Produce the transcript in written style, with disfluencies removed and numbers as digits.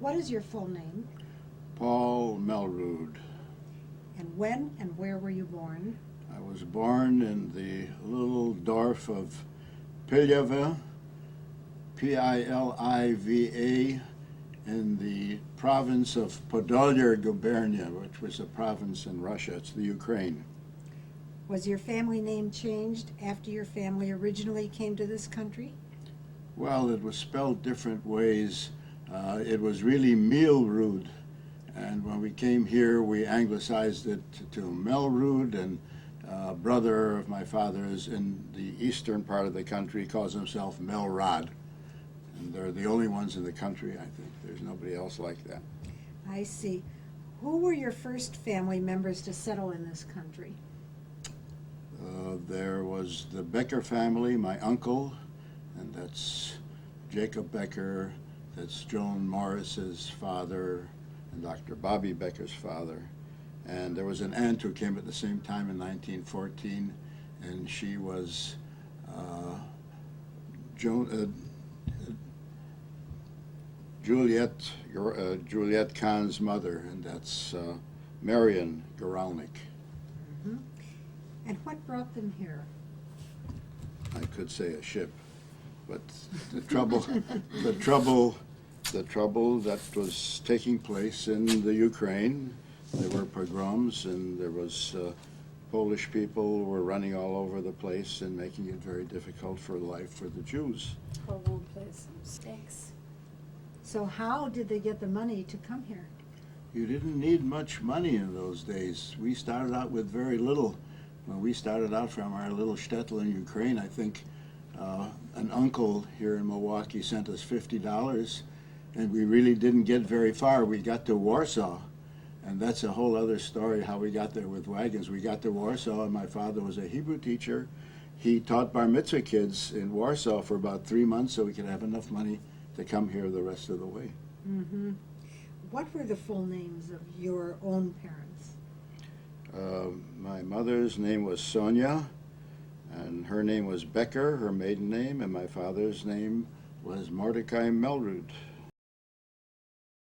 What is your full name? Paul Melrood. And when and where were you born? I was born in the little dorf of Piliva, Piliva, in the province of Podolia Gubernia, which was a province in Russia. It's the Ukraine. Was your family name changed after your family originally came to this country? Well, it was spelled different ways. It was really Melrood, and when we came here, we anglicized it to Melrood, and a brother of my father's in the eastern part of the country calls himself Melrood. And they're the only ones in the country, I think. There's nobody else like that. I see. Who were your first family members to settle in this country? There was the Becker family, my uncle, and that's Jacob Becker, that's Joan Morris's father, and Dr. Bobby Becker's father. And there was an aunt who came at the same time in 1914, and she was Juliet Kahn's mother, and that's Marion Goralnik. Mm-hmm. And what brought them here? I could say a ship, but the trouble that was taking place in the Ukraine, there were pogroms, and there was Polish people were running all over the place and making it very difficult for life for the Jews. Horrible place. Stinks. So how did they get the money to come here? You didn't need much money in those days. We started out with very little. When we started out from our little shtetl in Ukraine, I think an uncle here in Milwaukee sent us $50, and we really didn't get very far. We got to Warsaw, and that's a whole other story how we got there with wagons. We got to Warsaw, and my father was a Hebrew teacher. He taught bar mitzvah kids in Warsaw for about 3 months so we could have enough money to come here the rest of the way. Mm-hmm. What were the full names of your own parents? My mother's name was Sonia, and her name was Becker, her maiden name, and my father's name was Mordecai Melrood.